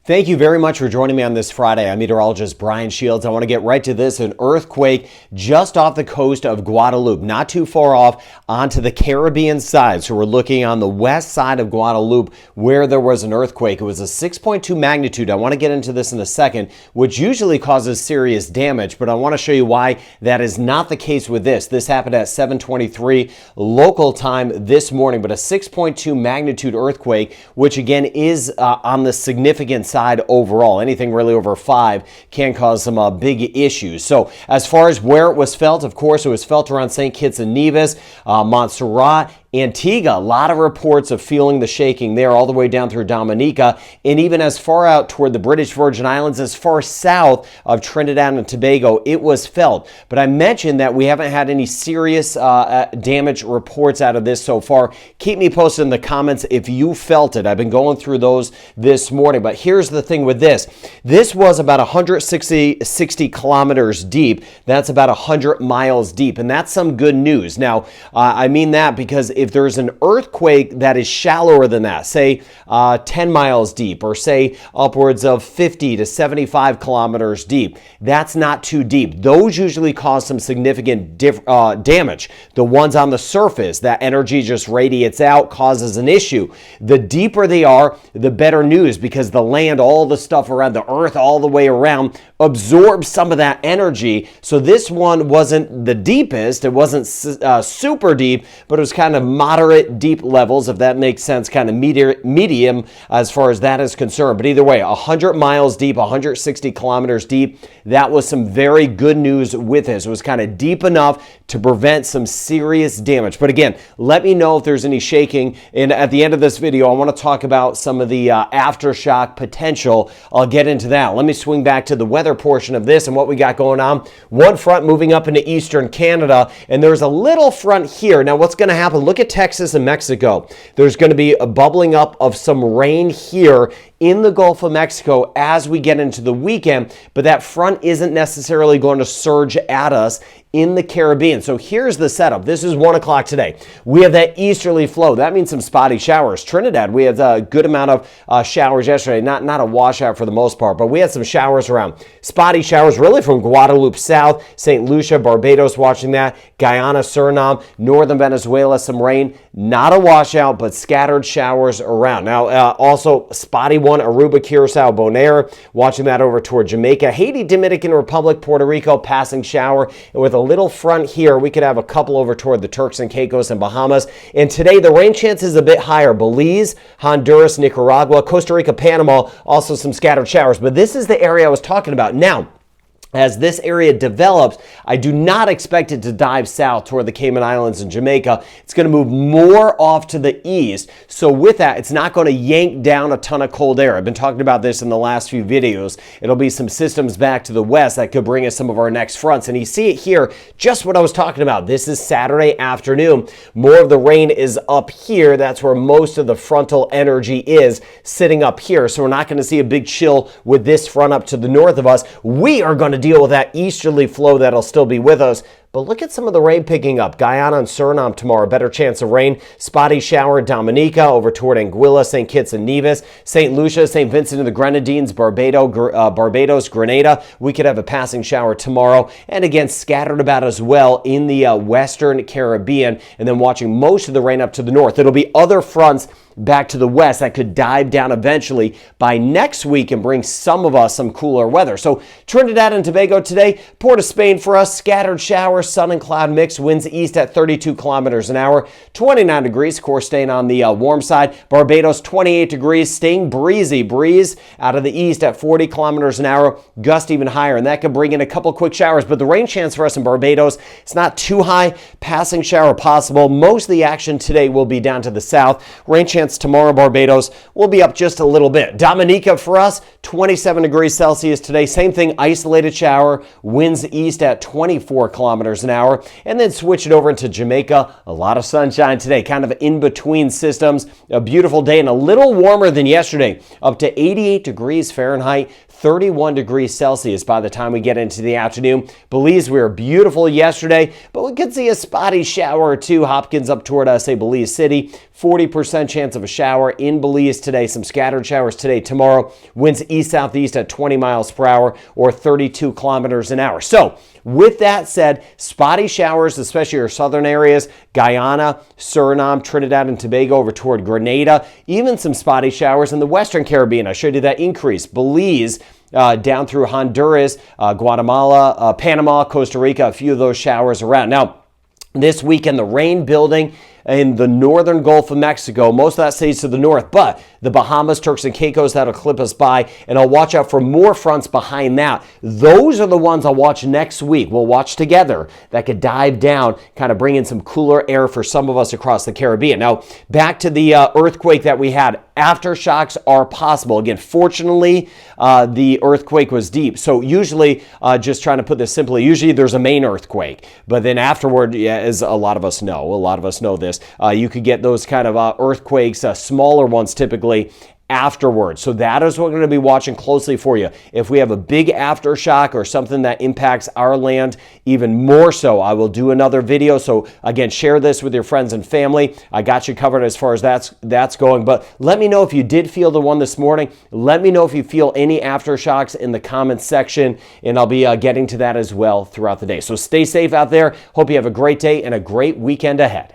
Thank you very much for joining me on this Friday. I'm meteorologist Brian Shields. I want to get right to this. An earthquake just off the coast of Guadeloupe, not too far off onto the Caribbean side. So we're looking on the west side of Guadeloupe where there was an earthquake. It was a 6.2 magnitude. I want to get into this in a second, which usually causes serious damage, but I want to show you why that is not the case with this. This happened at 7:23 local time this morning, but a 6.2 magnitude earthquake, which again is on the significant side overall. Anything really over 5 can cause some big issues. So as far as where it was felt, of course, it was felt around St. Kitts and Nevis, Montserrat, Antigua. A lot of reports of feeling the shaking there all the way down through Dominica, and even as far out toward the British Virgin Islands, as far south of Trinidad and Tobago, it was felt. But I mentioned that we haven't had any serious damage reports out of this so far. Keep me posted in the comments if you felt it. I've been going through those this morning, but here's the thing with this. This was about 160 kilometers deep. That's about 100 miles deep, and that's some good news. Now, I mean that because if there's an earthquake that is shallower than that, say 10 miles deep, or say upwards of 50 to 75 kilometers deep, that's not too deep. Those usually cause some significant damage. The ones on the surface, that energy just radiates out, causes an issue. The deeper they are, the better news, because the land, all the stuff around the earth, all the way around, absorbs some of that energy. So this one wasn't the deepest. It wasn't super deep, but it was kind of moderate deep levels, if that makes sense, kind of medium as far as that is concerned. But either way, 100 miles deep, 160 kilometers deep, that was some very good news with this. It was kind of deep enough to prevent some serious damage. But again, let me know if there's any shaking. And at the end of this video, I want to talk about some of the aftershock potential. I'll get into that. Let me swing back to the weather portion of this and what we got going on. One front moving up into eastern Canada, and there's a little front here. Now, what's going to happen? Look at Texas and Mexico. There's going to be a bubbling up of some rain here in the Gulf of Mexico as we get into the weekend, but that front isn't necessarily going to surge at us in the Caribbean. So here's the setup. This is 1 o'clock today. We have that easterly flow. That means some spotty showers. Trinidad, we had a good amount of showers yesterday. Not a washout for the most part, but we had some showers around. Spotty showers really from Guadeloupe south, St. Lucia, Barbados, watching that, Guyana, Suriname, northern Venezuela, some rain. Not a washout, but scattered showers around. Now, also spotty one, Aruba, Curacao, Bonaire, watching that over toward Jamaica, Haiti, Dominican Republic, Puerto Rico, passing shower, and with a little front here, we could have a couple over toward the Turks and Caicos and Bahamas. And today, the rain chance is a bit higher. Belize, Honduras, Nicaragua, Costa Rica, Panama, also some scattered showers. But this is the area I was talking about. Now, as this area develops, I do not expect it to dive south toward the Cayman Islands and Jamaica. It's going to move more off to the east. So with that, it's not going to yank down a ton of cold air. I've been talking about this in the last few videos. It'll be some systems back to the west that could bring us some of our next fronts. And you see it here, just what I was talking about. This is Saturday afternoon. More of the rain is up here. That's where most of the frontal energy is, sitting up here. So we're not going to see a big chill with this front up to the north of us. We are going to deal with that easterly flow that'll still be with us. But look at some of the rain picking up. Guyana and Suriname tomorrow, better chance of rain. Spotty shower at Dominica, over toward Anguilla, St. Kitts and Nevis, St. Lucia, St. Vincent and the Grenadines, Barbados, Grenada. We could have a passing shower tomorrow. And again, scattered about as well in the Western Caribbean. And then watching most of the rain up to the north. It'll be other fronts back to the west that could dive down eventually by next week and bring some of us some cooler weather. So Trinidad and Tobago today, Port of Spain for us, scattered showers, sun and cloud mix, winds east at 32 kilometers an hour, 29 degrees, of course staying on the warm side. Barbados 28 degrees, staying breezy, breeze out of the east at 40 kilometers an hour, gust even higher, and that could bring in a couple quick showers. But the rain chance for us in Barbados, it's not too high, passing shower possible. Most of the action today will be down to the south. Rain chance tomorrow, Barbados will be up just a little bit. Dominica for us, 27 degrees Celsius today. Same thing, isolated shower, winds east at 24 kilometers kilometers an hour. And then switch it over into Jamaica. A lot of sunshine today, kind of in between systems. A beautiful day and a little warmer than yesterday, up to 88 degrees Fahrenheit, 31 degrees Celsius by the time we get into the afternoon. Belize, we were beautiful yesterday, but we could see a spotty shower or two. Hopkins up toward, say, Belize City. 40% chance of a shower in Belize today. Some scattered showers today, tomorrow. Winds east-southeast at 20 miles per hour or 32 kilometers an hour. So, with that said, spotty showers, especially your southern areas, Guyana, Suriname, Trinidad and Tobago over toward Grenada, even some spotty showers in the Western Caribbean. I showed you that increase. Belize, down through Honduras, Guatemala, Panama, Costa Rica, a few of those showers around. Now, this weekend, the rain building in the northern Gulf of Mexico. Most of that stays to the north, but the Bahamas, Turks and Caicos, that'll clip us by, and I'll watch out for more fronts behind that. Those are the ones I'll watch next week. We'll watch together. That could dive down, kind of bring in some cooler air for some of us across the Caribbean. Now, back to the earthquake that we had. Aftershocks are possible. Again, fortunately, the earthquake was deep. So usually, just trying to put this simply, usually there's a main earthquake, but then afterward, yeah, as a lot of us know this, you could get those kind of earthquakes, smaller ones typically, afterwards. So that is what we're going to be watching closely for you. If we have a big aftershock or something that impacts our land even more so, I will do another video. So again, share this with your friends and family. I got you covered as far as that's going. But let me know if you did feel the one this morning. Let me know if you feel any aftershocks in the comments section, and I'll be getting to that as well throughout the day. So stay safe out there. Hope you have a great day and a great weekend ahead.